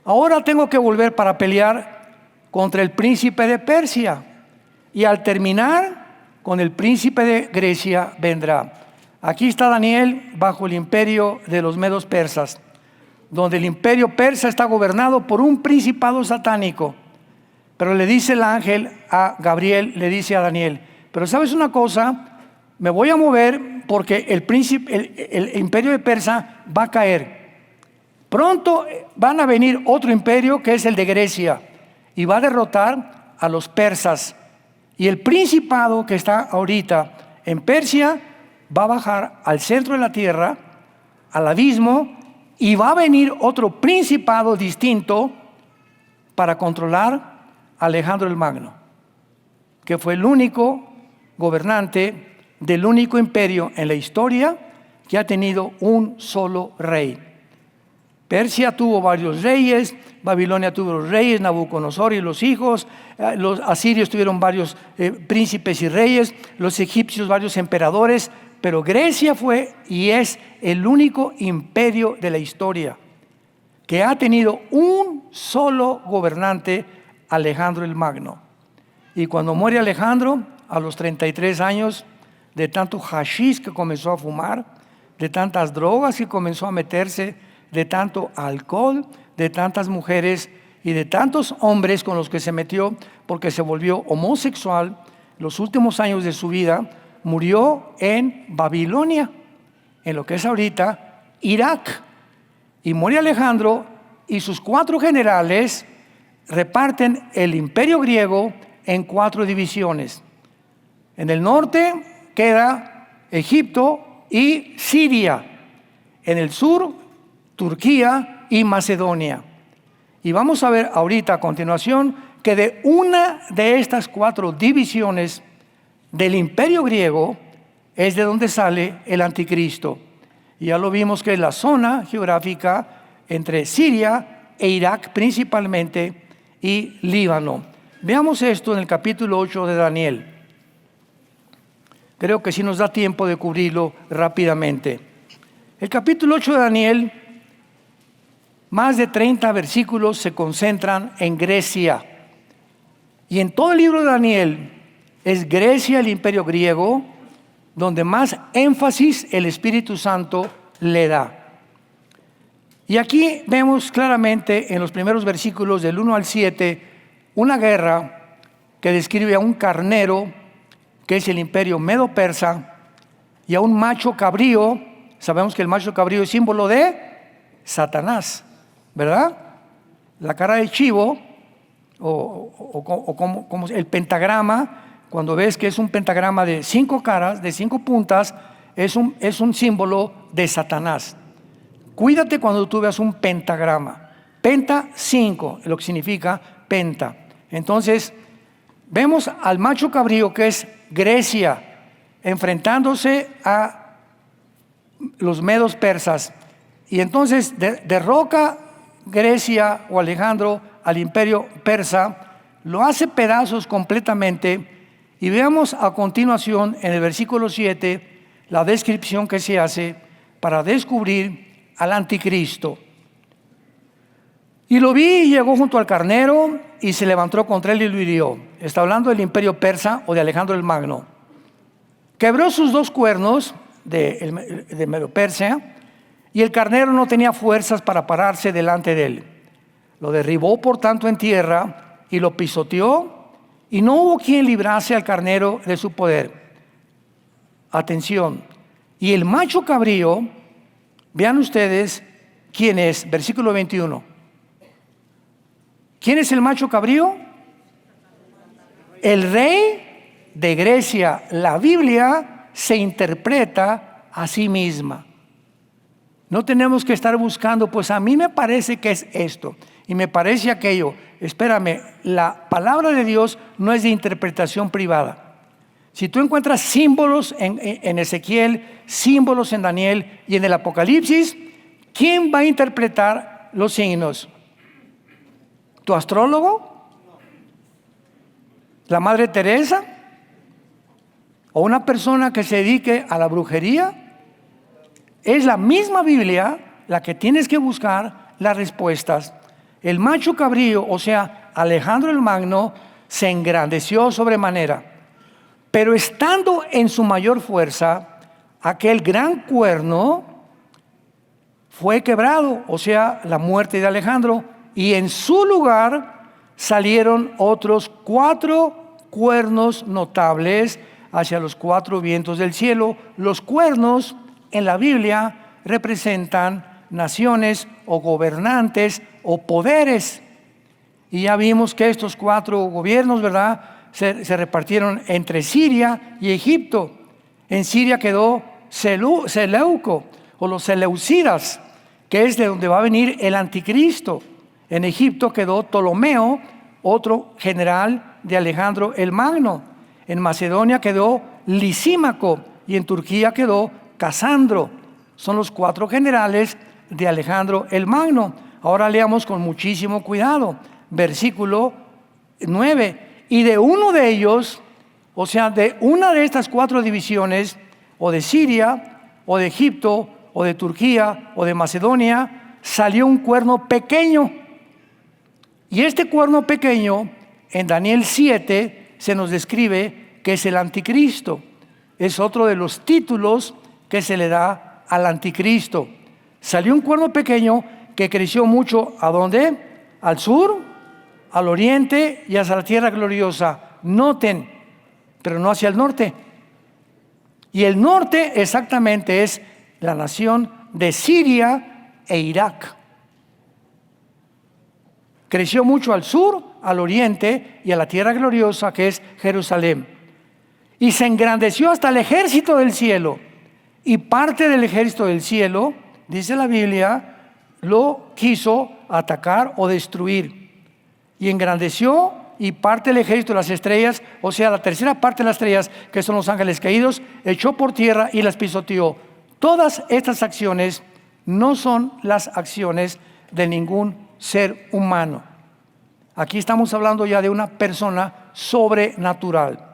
Speaker 1: Ahora tengo que volver para pelear contra el príncipe de Persia, y al terminar con el príncipe de Grecia vendrá. Aquí está Daniel bajo el imperio de los medos persas, donde el imperio persa está gobernado por un principado satánico. Pero le dice el ángel a Gabriel, le dice a Daniel: pero ¿sabes una cosa? Me voy a mover porque el imperio de Persa va a caer. Pronto van a venir otro imperio, que es el de Grecia, y va a derrotar a los persas. Y el principado que está ahorita en Persia va a bajar al centro de la tierra, al abismo, y va a venir otro principado distinto para controlar a Alejandro el Magno, que fue el único gobernante del único imperio en la historia que ha tenido un solo rey. Persia tuvo varios reyes, Babilonia tuvo los reyes, Nabucodonosor y los hijos, los asirios tuvieron varios príncipes y reyes, los egipcios varios emperadores, pero Grecia fue y es el único imperio de la historia que ha tenido un solo gobernante, Alejandro el Magno. Y cuando muere Alejandro, a los 33 años, de tanto hashish que comenzó a fumar, de tantas drogas que comenzó a meterse, de tanto alcohol, de tantas mujeres y de tantos hombres con los que se metió, porque se volvió homosexual, los últimos años de su vida murió en Babilonia, en lo que es ahorita Irak. Y muere Alejandro y sus 4 generales reparten el imperio griego en 4 divisiones. En el norte queda Egipto y Siria. En el sur, Turquía y Macedonia. Y vamos a ver ahorita a continuación que de una de estas 4 divisiones del imperio griego es de donde sale el anticristo. Y ya lo vimos que es la zona geográfica entre Siria e Irak principalmente y Líbano. Veamos esto en el capítulo 8 de Daniel. Creo que sí nos da tiempo de cubrirlo rápidamente. El capítulo 8 de Daniel, más de 30 versículos se concentran en Grecia. Y en todo el libro de Daniel es Grecia, el imperio griego, donde más énfasis el Espíritu Santo le da. Y aquí vemos claramente en los primeros versículos del 1 al 7 una guerra que describe a un carnero, que es el imperio medo-persa, y a un macho cabrío. Sabemos que el macho cabrío es símbolo de Satanás, ¿verdad? La cara de chivo, o como el pentagrama, cuando ves que es un pentagrama de 5 caras, de 5 puntas, es un símbolo de Satanás. Cuídate cuando tú veas un pentagrama. Penta 5, lo que significa penta. Entonces, vemos al macho cabrío, que es Grecia, enfrentándose a los medos persas. Y entonces derroca Grecia o Alejandro al imperio persa, lo hace pedazos completamente. Y veamos a continuación en el versículo 7 la descripción que se hace para descubrir al anticristo. Y lo vi y llegó junto al carnero y se levantó contra él y lo hirió. Está hablando del imperio persa o de Alejandro el Magno. Quebró sus 2 cuernos de Medo Persia, y el carnero no tenía fuerzas para pararse delante de él. Lo derribó por tanto en tierra y lo pisoteó, y no hubo quien librase al carnero de su poder. Atención. Y el macho cabrío, vean ustedes quién es, versículo 21. ¿Quién es el macho cabrío? El rey de Grecia. La Biblia se interpreta a sí misma. No tenemos que estar buscando, pues a mí me parece que es esto y me parece aquello. Espérame, la palabra de Dios no es de interpretación privada. Si tú encuentras símbolos en Ezequiel, símbolos en Daniel y en el Apocalipsis, ¿quién va a interpretar los signos? ¿Tu astrólogo? ¿La Madre Teresa? ¿O una persona que se dedique a la brujería? Es la misma Biblia la que tienes que buscar las respuestas. El macho cabrío, o sea, Alejandro el Magno, se engrandeció sobremanera, pero estando en su mayor fuerza, aquel gran cuerno fue quebrado, o sea, la muerte de Alejandro, y en su lugar salieron otros 4 cuernos notables hacia los 4 vientos del cielo. Los cuernos en la Biblia representan naciones o gobernantes o poderes. Y ya vimos que estos 4 gobiernos, ¿verdad?, se repartieron entre Siria y Egipto. En Siria quedó Seleuco o los seleucidas, que es de donde va a venir el anticristo. En Egipto quedó Ptolomeo, otro general de Alejandro el Magno. En Macedonia quedó Lisímaco y en Turquía quedó Casandro. Son los 4 generales de Alejandro el Magno. Ahora leamos con muchísimo cuidado. Versículo 9. Y de uno de ellos, o sea, de una de estas 4 divisiones, o de Siria, o de Egipto, o de Turquía, o de Macedonia, salió un cuerno pequeño. Y este cuerno pequeño, en Daniel 7, se nos describe que es el anticristo. Es otro de los títulos que se le da al anticristo. Salió un cuerno pequeño que creció mucho. ¿A dónde? Al sur, al oriente y hacia la tierra gloriosa. Noten, pero no hacia el norte. Y el norte exactamente es la nación de Siria e Irak. Creció mucho al sur, al oriente y a la tierra gloriosa que es Jerusalén. Y se engrandeció hasta el ejército del cielo. Y parte del ejército del cielo, dice la Biblia, lo quiso atacar o destruir. Y engrandeció, y parte del ejército de las estrellas, o sea, la tercera parte de las estrellas, que son los ángeles caídos, echó por tierra y las pisoteó. Todas estas acciones no son las acciones de ningún ser humano. Aquí estamos hablando ya de una persona sobrenatural.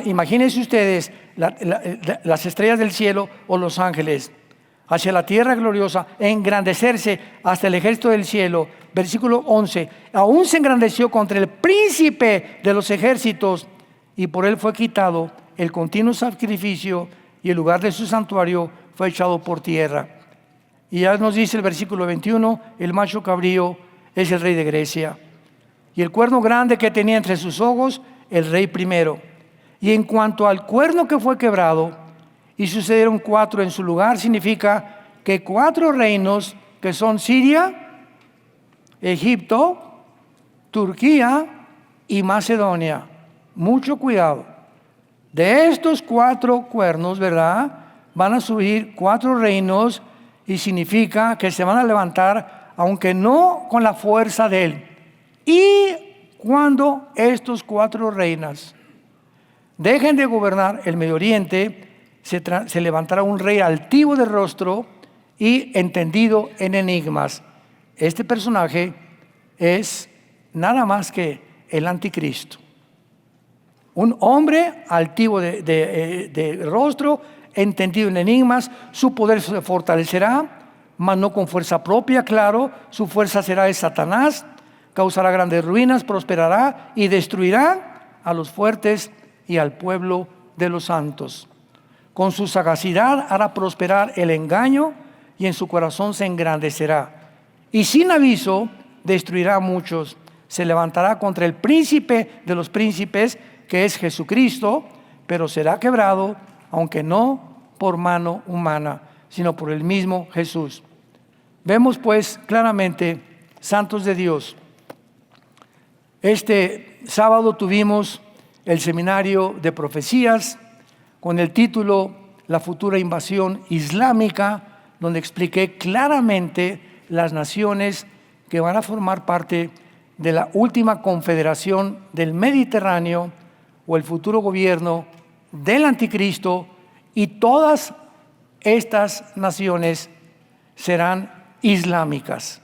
Speaker 1: Imagínense ustedes las estrellas del cielo o los ángeles hacia la tierra gloriosa, engrandecerse hasta el ejército del cielo. Versículo 11. Aún se engrandeció contra el príncipe de los ejércitos y por él fue quitado el continuo sacrificio y el lugar de su santuario fue echado por tierra. Y ya nos dice el versículo 21, el macho cabrío es el rey de Grecia. Y el cuerno grande que tenía entre sus ojos, el rey primero. Y en cuanto al cuerno que fue quebrado, y sucedieron 4 en su lugar, significa que 4 reinos, que son Siria, Egipto, Turquía y Macedonia. Mucho cuidado. De estos 4 cuernos, ¿verdad?, van a subir 4 reinos y significa que se van a levantar, aunque no con la fuerza de él. Y cuando estos 4 reinas dejen de gobernar el Medio Oriente, se levantará un rey altivo de rostro y entendido en enigmas. Este personaje es nada más que el anticristo. Un hombre altivo de rostro, entendido en enigmas. Su poder se fortalecerá, mas no con fuerza propia, claro. Su fuerza será de Satanás. Causará grandes ruinas, prosperará y destruirá a los fuertes y al pueblo de los santos. Con su sagacidad hará prosperar el engaño y en su corazón se engrandecerá. Y sin aviso destruirá a muchos. Se levantará contra el príncipe de los príncipes, que es Jesucristo, pero será quebrado, aunque no por mano humana, sino por el mismo Jesús. Vemos pues claramente, santos de Dios, este sábado tuvimos el seminario de profecías con el título La futura invasión islámica, donde expliqué claramente las naciones que van a formar parte de la última confederación del Mediterráneo o el futuro gobierno del anticristo, y todas estas naciones serán islámicas.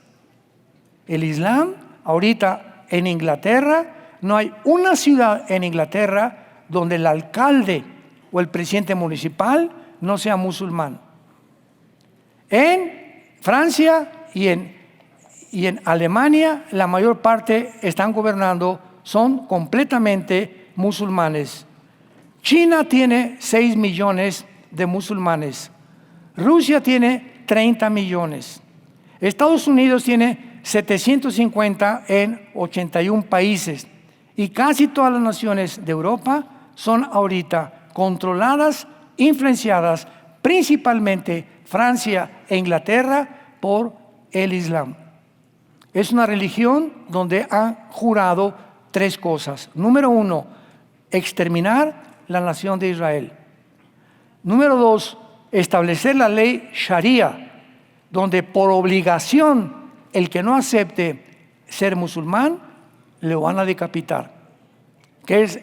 Speaker 1: El Islam, ahorita en Inglaterra, no hay una ciudad en Inglaterra donde el alcalde o el presidente municipal no sea musulmán. En Francia y en Alemania, la mayor parte están gobernando, son completamente musulmanes. China tiene 6 millones de musulmanes. Rusia tiene 30 millones. Estados Unidos tiene 750 en 81 países. Y casi todas las naciones de Europa son ahorita controladas, influenciadas, principalmente Francia e Inglaterra, por el Islam. Es una religión donde han jurado 3 cosas. Número 1, exterminar la nación de Israel. Número 2, establecer la ley Sharia, donde por obligación el que no acepte ser musulmán, le van a decapitar. ¿Qué es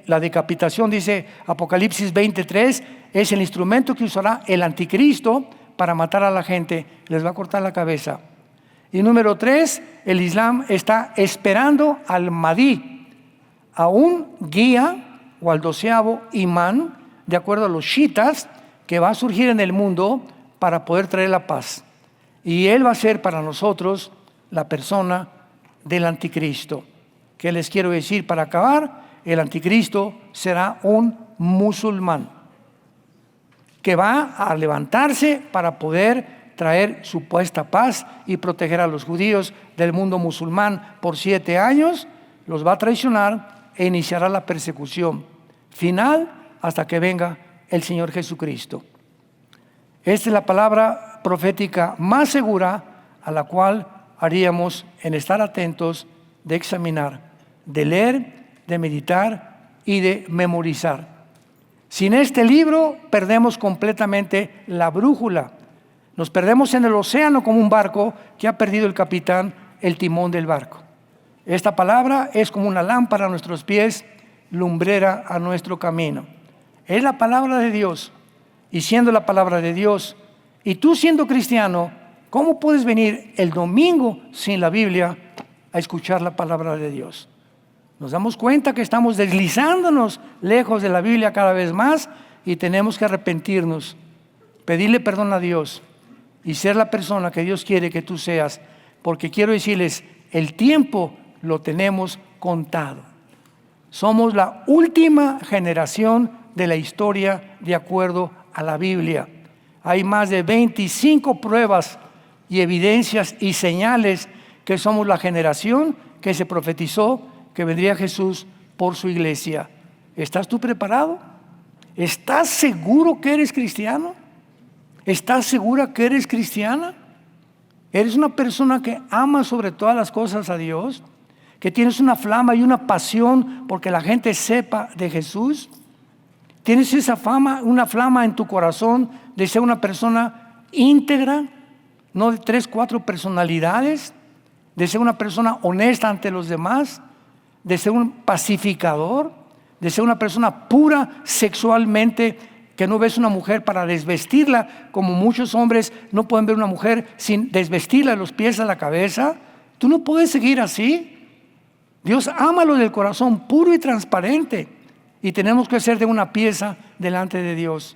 Speaker 1: la decapitación? Dice Apocalipsis 23, es el instrumento que usará el anticristo para matar a la gente, les va a cortar la cabeza. Y número 3, el Islam está esperando al Mahdi, a un guía o al 12º imán, de acuerdo a los chiitas, que va a surgir en el mundo para poder traer la paz. Y él va a ser para nosotros la persona del anticristo. ¿Qué les quiero decir para acabar? El anticristo será un musulmán que va a levantarse para poder traer supuesta paz y proteger a los judíos del mundo musulmán por 7 años, los va a traicionar e iniciará la persecución final hasta que venga el Señor Jesucristo. Esta es la palabra profética más segura a la cual haríamos en estar atentos, de examinar, de leer, de meditar y de memorizar. Sin este libro perdemos completamente la brújula. Nos perdemos en el océano como un barco que ha perdido el capitán el timón del barco. Esta palabra es como una lámpara a nuestros pies, lumbrera a nuestro camino. Es la palabra de Dios. Y siendo la palabra de Dios, y tú siendo cristiano, ¿cómo puedes venir el domingo sin la Biblia a escuchar la palabra de Dios? Nos damos cuenta que estamos deslizándonos lejos de la Biblia cada vez más y tenemos que arrepentirnos, pedirle perdón a Dios y ser la persona que Dios quiere que tú seas, porque quiero decirles, el tiempo lo tenemos contado. Somos la última generación de la historia de acuerdo a la Biblia. Hay más de 25 pruebas y evidencias y señales que somos la generación que se profetizó que vendría Jesús por su iglesia. ¿Estás tú preparado? ¿Estás seguro que eres cristiano? ¿Estás segura que eres cristiana? ¿Eres una persona que ama sobre todas las cosas a Dios? ¿Que tienes una flama y una pasión porque la gente sepa de Jesús? ¿Tienes esa fama, una flama en tu corazón de ser una persona íntegra? No de 3, 4 personalidades, de ser una persona honesta ante los demás, de ser un pacificador, de ser una persona pura sexualmente, que no ves una mujer para desvestirla, como muchos hombres no pueden ver una mujer sin desvestirla de los pies a la cabeza. Tú no puedes seguir así. Dios ama lo del corazón puro y transparente, y tenemos que ser de una pieza delante de Dios.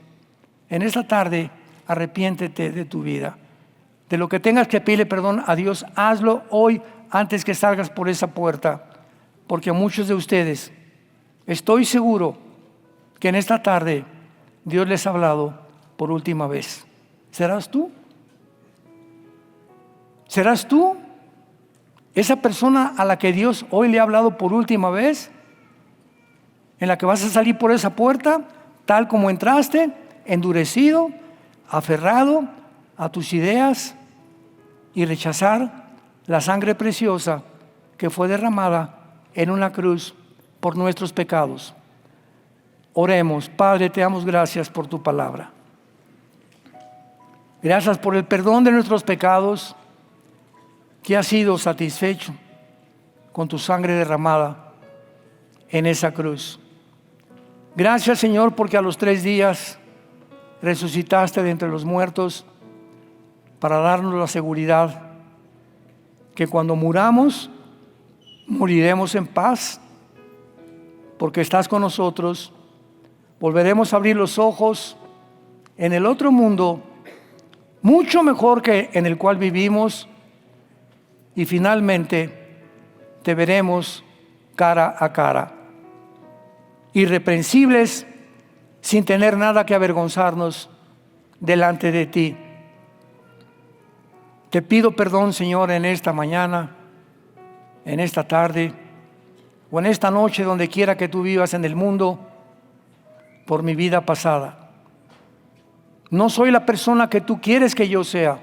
Speaker 1: En esta tarde, arrepiéntete de tu vida. De lo que tengas que pedirle perdón a Dios, hazlo hoy antes que salgas por esa puerta. Porque a muchos de ustedes, estoy seguro que en esta tarde Dios les ha hablado por última vez. ¿Serás tú? ¿Serás tú esa persona a la que Dios hoy le ha hablado por última vez? En la que vas a salir por esa puerta, tal como entraste, endurecido, aferrado a tus ideas y rechazar la sangre preciosa que fue derramada en una cruz por nuestros pecados. Oremos. Padre, te damos gracias por tu palabra. Gracias por el perdón de nuestros pecados que ha sido satisfecho con tu sangre derramada en esa cruz. Gracias, Señor, porque a los 3 días resucitaste de entre los muertos para darnos la seguridad que cuando muramos, moriremos en paz, porque estás con nosotros. Volveremos a abrir los ojos en el otro mundo, mucho mejor que en el cual vivimos, y finalmente te veremos cara a cara, irreprensibles, sin tener nada que avergonzarnos delante de ti. Te pido perdón, Señor, en esta mañana, en esta tarde o en esta noche, donde quiera que tú vivas en el mundo, por mi vida pasada. No soy la persona que tú quieres que yo sea,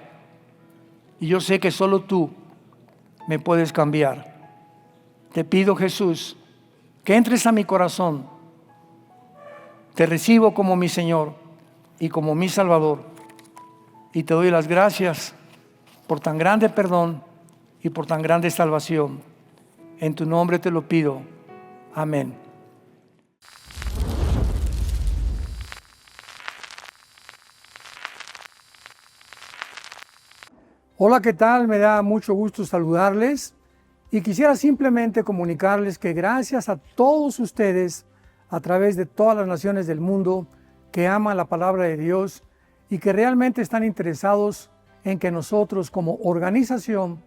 Speaker 1: y yo sé que solo tú me puedes cambiar. Te pido, Jesús, que entres a mi corazón. Te recibo como mi Señor y como mi Salvador, y te doy las gracias por tan grande perdón y por tan grande salvación. En tu nombre te lo pido. Amén. Hola, ¿qué tal? Me da mucho gusto saludarles y quisiera simplemente comunicarles que gracias a todos ustedes a través de todas las naciones del mundo que aman la palabra de Dios y que realmente están interesados en que nosotros como organización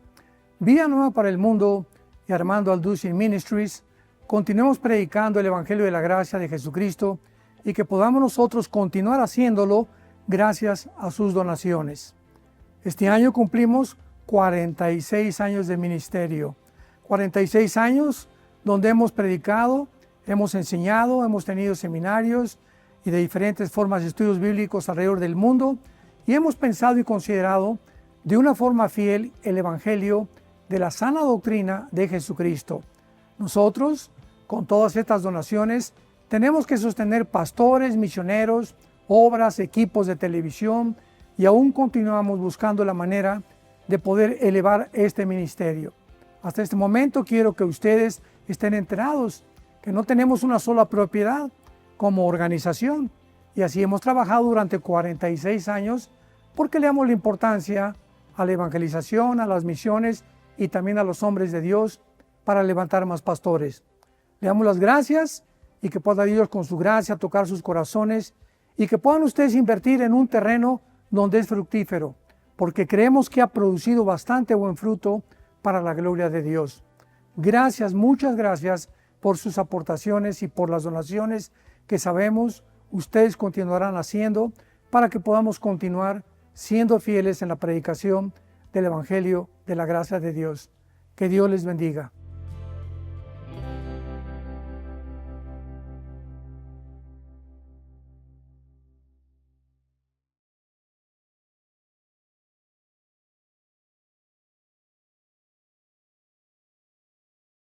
Speaker 1: Vida Nueva para el Mundo y Armando Alducin Ministries continuemos predicando el Evangelio de la Gracia de Jesucristo y que podamos nosotros continuar haciéndolo gracias a sus donaciones. Este año cumplimos 46 años de ministerio, 46 años donde hemos predicado, hemos enseñado, hemos tenido seminarios y de diferentes formas de estudios bíblicos alrededor del mundo, y hemos pensado y considerado de una forma fiel el Evangelio de la sana doctrina de Jesucristo. Nosotros, con todas estas donaciones, tenemos que sostener pastores, misioneros, obras, equipos de televisión, y aún continuamos buscando la manera de poder elevar este ministerio. Hasta este momento quiero que ustedes estén enterados que no tenemos una sola propiedad como organización, y así hemos trabajado durante 46 años porque le damos la importancia a la evangelización, a las misiones y también a los hombres de Dios para levantar más pastores. Le damos las gracias y que pueda Dios con su gracia tocar sus corazones y que puedan ustedes invertir en un terreno donde es fructífero, porque creemos que ha producido bastante buen fruto para la gloria de Dios. Gracias, muchas gracias por sus aportaciones y por las donaciones que sabemos ustedes continuarán haciendo para que podamos continuar siendo fieles en la predicación del Evangelio de la gracia de Dios. Que Dios les bendiga.